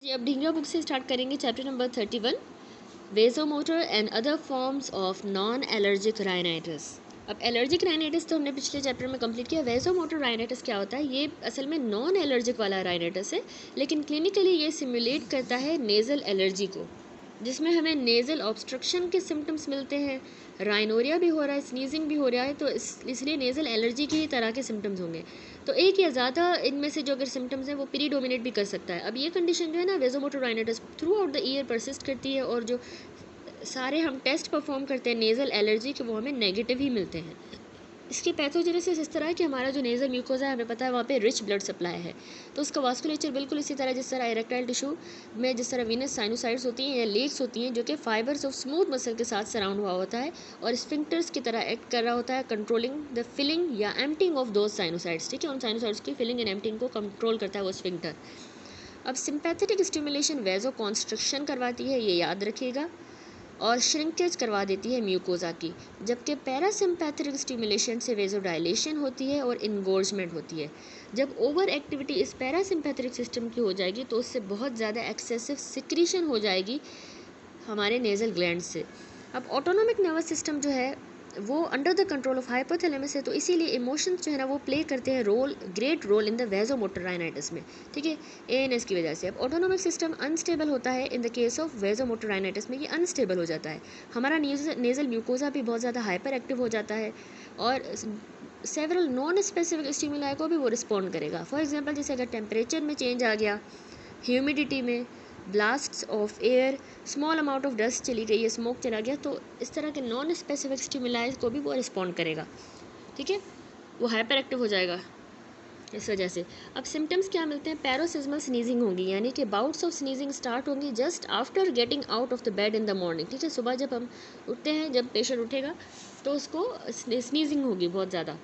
जी, अब ढींगरा बुक से स्टार्ट करेंगे chapter number 31 vasomotor and other forms of non allergic rhinitis. अब एलर्जिक राइनाइटिस तो हमने पिछले चैप्टर में कंप्लीट किया। वेजोमोटर राइनाइटिस क्या होता है? ये असल में नॉन एलर्जिक वाला राइनाइटिस है, लेकिन क्लिनिकली ये सिमुलेट करता है नेज़ल एलर्जी को, जिसमें हमें नेज़ल ऑब्स्ट्रक्शन के सिम्टम्स मिलते हैं, राइनोरिया भी हो रहा है, स्नीजिंग भी हो रहा है, तो इसलिए नेज़ल एलर्जी की तरह के सिम्टम्स होंगे। तो एक या ज़्यादा इनमें से जो अगर सिम्टम्स हैं वो प्रीडोमिनेट भी कर सकता है। अब ये कंडीशन जो है ना, vasomotor rhinitis through out the year persist करती है, और जो सारे हम टेस्ट परफॉर्म करते हैं नेज़ल एलर्जी के, वो हमें नेगेटिव ही मिलते हैं। इसकी पैथोजेनेसिस इस तरह है कि हमारा जो नेज़ल म्यूकोजा है, हमें पता है वहाँ पे रिच ब्लड सप्लाई है, तो उसका वास्कुलेचर बिल्कुल इसी तरह जिस तरह इरेक्टाइल टिश्यू में जिस तरह वीनस साइनोसाइड्स होती हैं या लेक्स होती हैं, जो कि फाइबर्स ऑफ स्मूथ मसल के साथ सराउंड हुआ होता है और स्फिंक्टर्स की तरह एक्ट कर रहा होता है, कंट्रोलिंग द फिलिंग या एम्प्टिंग ऑफ दोज साइनोसाइड्स। ठीक है, उन साइनोसाइड्स की फिलिंग एंड एम्प्टिंग को कंट्रोल करता है वो स्फिंक्टर। अब सिंपैथेटिक स्टिमुलेशन वेजो कॉन्स्ट्रिक्शन करवाती है, ये याद रखिएगा, और श्रिंकेज करवा देती है म्यूकोजा की, जबकि पैरासिम्पैथेटिक स्टिमुलेशन से वेजोडाइलेशन होती है और इनगोर्जमेंट होती है। जब ओवर एक्टिविटी इस पैरासिम्पैथेटिक सिस्टम की हो जाएगी तो उससे बहुत ज़्यादा एक्सेसिव सिक्रीशन हो जाएगी हमारे नेज़ल ग्लैंड से। अब ऑटोनोमिक नर्वस सिस्टम जो है वो under the control of hypothalamus है, तो इसीलिए इमोशंस जो है ना वो प्ले करते हैं great role in the vasomotor rhinitis में। ठीक है, एएनएस की वजह से। अब ऑटोनोमिक सिस्टम अनस्टेबल होता है in the case of vasomotor rhinitis में, ये अनस्टेबल हो जाता है। हमारा नेज़ल म्यूकोजा भी बहुत ज़्यादा हाइपर एक्टिव हो जाता है और सेवरल नॉन स्पेसिफिक स्टिमुलाई को भी वो रिस्पॉन्ड करेगा। फॉर एग्जाम्पल, जैसे अगर टेम्परेचर में चेंज आ गया, ह्यूमिडिटी में, blasts of air, small amount of dust चली गई है, स्मोक चला गया, तो इस तरह के नॉन स्पेसिफिक स्टिमुलाइज को भी वो रिस्पॉन्ड करेगा। ठीक है, वो हाइपर एक्टिव हो जाएगा इस वजह से। अब सिम्टम्स क्या मिलते हैं? पैरोसिज्मल स्नीजिंग होंगी, यानी कि बाउट्स ऑफ स्नीजिंग स्टार्ट होंगी just after getting out of the bed in the morning. ठीक है, सुबह जब हम उठते हैं, जब पेशेंट उठेगा तो उसको स्नीजिंग होगी बहुत ज़्यादा।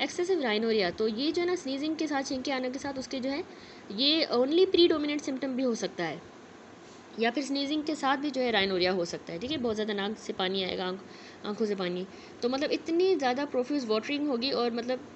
एक्सेसिव राइनोरिया, तो ये जो है ना स्नीजिंग के साथ, छींके आने के साथ उसके जो है ये ओनली प्रीडोमिनेंट सिम्टम भी हो सकता है, या फिर स्नीजिंग के साथ भी जो है राइनोरिया हो सकता है। ठीक है, बहुत ज़्यादा नाक से पानी आएगा, आंखों से पानी, तो मतलब इतनी ज़्यादा प्रोफ्यूज वाटरिंग होगी, और मतलब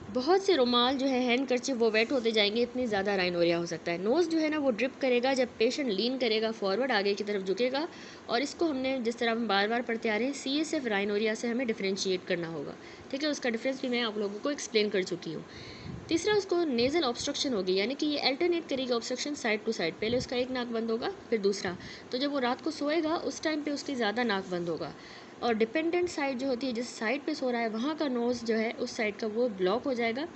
बहुत से रुमाल जो है हैंड करचिप वो वेट होते जाएंगे, इतनी ज़्यादा राइनोरिया हो सकता है। नोज़ जो है ना वो ड्रिप करेगा जब पेशेंट लीन करेगा फॉरवर्ड, आगे की तरफ झुकेगा, और इसको हमने जिस तरह हम बार बार पढ़ते आ रहे हैं, CSF राइनोरिया से हमें डिफ्रेंशिएट करना होगा। ठीक है, उसका डिफरेंस भी मैं आप लोगों को एक्सप्लेन कर चुकी हूँ। तीसरा, उसको नेज़ल ऑब्स्ट्रक्शन होगी, यानी कि ये अल्टरनेट करेगी ऑब्स्ट्रक्शन साइड टू साइड, पहले उसका एक नाक बंद होगा फिर दूसरा, तो जब वो रात को सोएगा उस टाइम पे उसकी ज़्यादा नाक बंद होगा, और डिपेंडेंट साइड जो होती है, जिस साइड पे सो रहा है वहाँ का नोज़ जो है उस साइड का वो ब्लॉक हो जाएगा।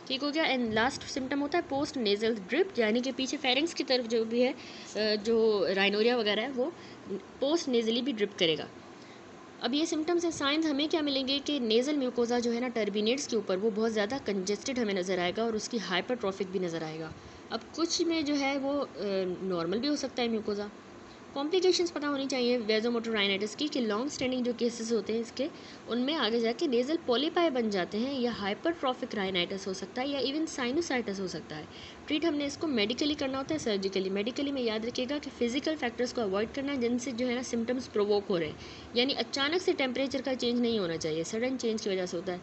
ठीक हो गया। एंड लास्ट सिम्टम होता है पोस्ट नेज़ल ड्रिप, यानी कि पीछे फेरिंग्स की तरफ जो भी है, जो राइनोरिया वगैरह है वो पोस्ट नेज़ली भी ड्रिप करेगा। अब ये सिम्टम्स हैं। साइंस हमें क्या मिलेंगे कि नेज़ल म्यूकोजा जो है ना टर्बिनेट्स के ऊपर वो बहुत ज़्यादा कंजेस्टेड हमें नज़र आएगा, और उसकी हाइपरट्रॉफिक भी नज़र आएगा। अब कुछ में जो है वो नॉर्मल भी हो सकता है म्यूकोजा। कॉम्प्लिकेशंस पता होनी चाहिए वेजोमोटर राइनाइटिस की, कि लॉन्ग स्टैंडिंग जो केसेस होते हैं इसके, उनमें आगे जाके नेज़ल पॉलीपाई बन जाते हैं, या हाइपरट्रॉफिक राइनाइटिस हो सकता है, या इवन साइनोसाइटिस हो सकता है। ट्रीट हमने इसको मेडिकली करना होता है, सर्जिकली। मेडिकली में याद रखिएगा कि फिजिकल फैक्टर्स को अवॉइड करना है जिनसे जो है ना सिम्टम्स प्रोवोक हो रहे हैं, यानी अचानक से टेम्परेचर का चेंज नहीं होना चाहिए, सडन चेंज की वजह से होता है।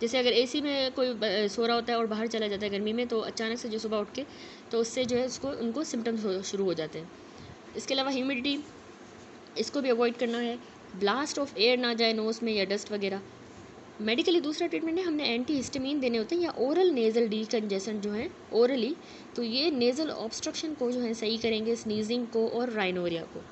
जैसे अगर एसी में कोई सो रहा होता है और बाहर चला जाता है गर्मी में, तो अचानक से जो सुबह उठ के, तो उससे जो है उसको उनको सिम्टम्स शुरू हो जाते हैं। इसके अलावा ह्यूमिडिटी, इसको भी अवॉइड करना है, ब्लास्ट ऑफ एयर ना जाए नोज में या डस्ट वगैरह। मेडिकली दूसरा ट्रीटमेंट है, हमने एंटी हिस्टामिन देने होते हैं, या ओरल नेज़ल डीकंजेशन जो है ओरली, तो ये नेज़ल ऑब्स्ट्रक्शन को जो है सही करेंगे, स्नीजिंग को और राइनोरिया को।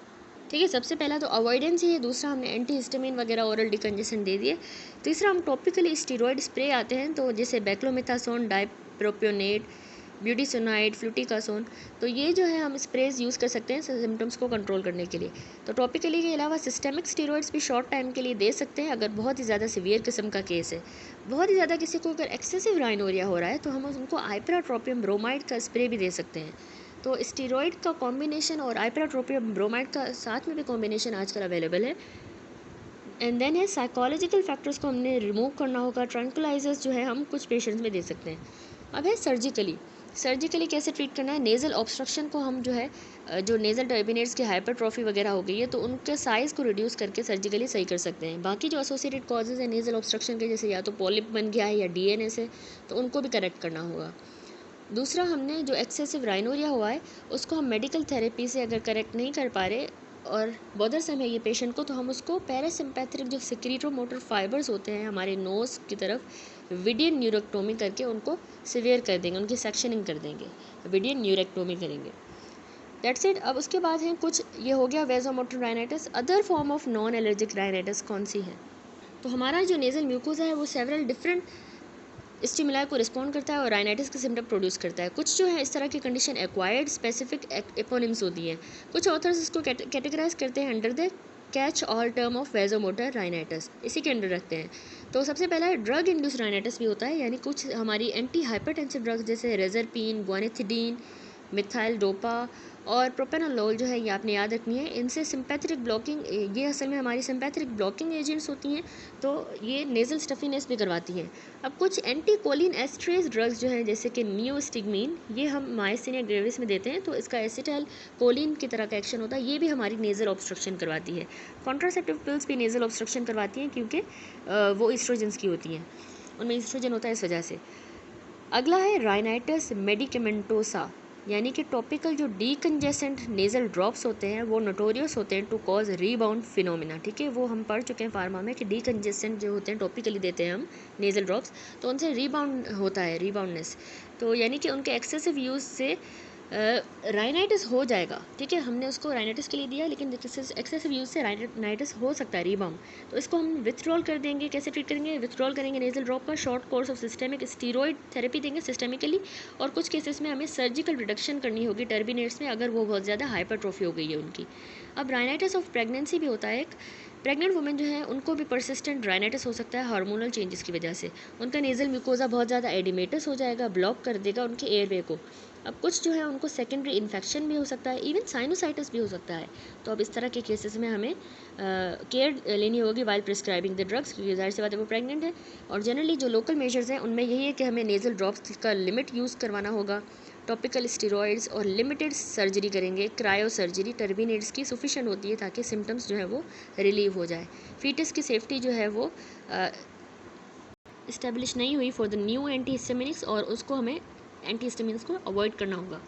ठीक है, सबसे पहला तो अवॉइडेंस ही है, दूसरा हमने एंटी हिस्टामिन वगैरह ओरल डिकंजेशन दे दिए, तीसरा हम टॉपिकली स्टीरॉयड स्प्रे आते हैं, तो जैसे बेक्लोमिथासोन, डाइप्रोपियोनेट, ब्यूटीसोनाइड, फ्लूटिकासोन, तो ये जो है हम स्प्रेज यूज़ कर सकते हैं सिम्टम्स को कंट्रोल करने के लिए। तो टॉपिकली के अलावा सिस्टेमिक स्टीरॉयड्स भी शॉर्ट टाइम के लिए दे सकते हैं, अगर बहुत ही ज़्यादा सीवियर किस्म का केस है। बहुत ही ज़्यादा किसी को अगर एक्सेसिव राइनोरिया हो रहा है तो हम उनको आइपराट्रोपियम ब्रोमाइड का स्प्रे भी दे सकते हैं। तो स्टीरॉयड का कॉम्बिनेशन और आइपराट्रोपियम ब्रोमाइड का साथ में भी कॉम्बिनेशन आजकल अवेलेबल है। एंड देन है साइकोलॉजिकल फैक्टर्स को हमने रिमूव करना होगा। ट्रैंक्विलाइजर्स जो है हम कुछ पेशेंट्स में दे सकते हैं। अब है सर्जिकली कैसे ट्रीट करना है? नेज़ल ऑब्स्ट्रक्शन को हम जो है जो नेज़ल टर्बिनेट्स की हाइपरट्रॉफी वगैरह हो गई है, तो उनके साइज़ को रिड्यूस करके सर्जिकली सही कर सकते हैं। बाकी जो एसोसिएटेड कॉजेज़ है नेज़ल ऑब्स्ट्रक्शन के, जैसे या तो पॉलिप बन गया है या DNS है, तो उनको भी करेक्ट करना होगा। दूसरा, हमने जो एक्सेसिव राइनोरिया हुआ है उसको हम मेडिकल थेरेपी से अगर करेक्ट नहीं कर पा रहे और बॉदरसम है ये पेशेंट को, तो हम उसको पैरासिम्पैथेटिक जो सेक्रेटोमोटर फाइबर्स होते हैं हमारे नोज़ की तरफ विडियन न्यूरेक्टोमी करके उनको सिवियर कर देंगे, उनकी सेक्शनिंग कर देंगे, विडियन न्यूरेक्टोमी करेंगे। That's it. अब उसके बाद हैं कुछ, ये हो गया vasomotor rhinitis. Other form of non allergic rhinitis कौन सी है? तो हमारा जो नेज़ल म्यूकोसा है वो सेवरल डिफरेंट स्टिमुलाई को रिस्पॉन्ड करता है और राइनाइटिस के सिम्टम प्रोड्यूस करता है। कुछ जो है इस तरह की कंडीशन एक्वायर्ड स्पेसिफिक एपोनिम्स होती हैं। कुछ ऑथर्स इसको कैटेगराइज करते हैं under the catch all term of vasomotor rhinitis, इसी के अंडर रखते हैं। तो सबसे पहला है ड्रग इंड्यूस राइनाइटिस भी होता है, यानी कुछ हमारी एंटी हाइपरटेंसिव ड्रग्स जैसे रेजरपीन, गुआनिथिडीन, मिथाइल डोपा और प्रोपेनोलोल जो है ये आपने याद रखनी है। इनसे सिंपैथेटिक ब्लॉकिंग, ये असल में हमारी सिंपैथेटिक ब्लॉकिंग एजेंट्स होती हैं, तो ये नेज़ल स्टफीनेस भी करवाती हैं। अब कुछ एंटी कोलिन एस्ट्रेज ड्रग्स जो हैं जैसे कि नियोस्टिग्मीन, ये हम माइसिनिया ग्रेविस में देते हैं, तो इसका एसिटाइल कोलिन की तरह का एक्शन होता है, ये भी हमारी नेज़ल ऑब्स्ट्रक्शन करवाती है। कॉन्ट्रासेप्टिव पिल्स भी नेज़ल ऑब्स्ट्रक्शन करवाती हैं क्योंकि वो ईस्ट्रोजन्स की होती हैं, उनमें ईस्ट्रोजन होता है इस वजह से। अगला है राइनाइटिस मेडिकेमेंटोसा, यानी कि टॉपिकल जो डीकंजेसेंट नेज़ल ड्रॉप्स होते हैं वो नोटोरियस होते हैं टू कॉज रीबाउंड फिनोमिना। ठीक है, वो हम पढ़ चुके हैं फार्मा में कि डीकंजेसेंट जो होते हैं टॉपिकली देते हैं हम नेज़ल ड्रॉप्स, तो उनसे रीबाउंड होता है, रीबाउंडनेस। तो यानी कि उनके एक्सेसिव यूज़ से राइनाइटिस हो जाएगा। ठीक है, हमने उसको राइनाइटिस के लिए दिया, लेकिन एक्सेसिव यूज़ से राइनाइटिस हो सकता है, रीबाउंड। तो इसको हम विथड्रॉल कर देंगे। कैसे ट्रीट करेंगे? विथड्रॉल करेंगे नेज़ल ड्रॉप का, short course of systemic steroid therapy देंगे सिस्टेमिकली, और कुछ केसेस में हमें सर्जिकल रिडक्शन करनी होगी टर्बिनेट्स में अगर वो बहुत ज़्यादा हाइपरट्रोफी हो गई है उनकी। अब राइनाइटिस ऑफ प्रेगनेंसी भी होता है एक। प्रेग्नेंट वुमेन जो है उनको भी परसिस्टेंट राइनाइटिस हो सकता है हार्मोनल चेंजेस की वजह से। उनका नेज़ल म्यूकोजा बहुत ज़्यादा एडिमेटस हो जाएगा, ब्लॉक कर देगा उनके एयरवे को। अब कुछ जो है उनको सेकेंडरी इन्फेक्शन भी हो सकता है, इवन साइनोसाइटिस भी हो सकता है। तो अब इस तरह के केसेस में हमें केयर लेनी होगी वाइल प्रिस्क्राइबिंग द ड्रग्स, क्योंकि जाहिर सी बात है वो प्रेग्नेंट है। और जनरली जो लोकल मेजर्स हैं उनमें यही है कि हमें नेज़ल ड्रॉप्स का लिमिट यूज़ करवाना होगा, टॉपिकल स्टेरॉइड्स, और लिमिटेड सर्जरी करेंगे, क्रायो सर्जरी टर्बिनेट्स की सफिशेंट होती है ताकि सिम्टम्स जो है वो रिलीव हो जाए। फीटस की सेफ्टी जो है वो इस्टेब्लिश नहीं हुई for the new anti histaminics, और उसको हमें एंटी हिस्टामिनिक्स को अवॉइड करना होगा।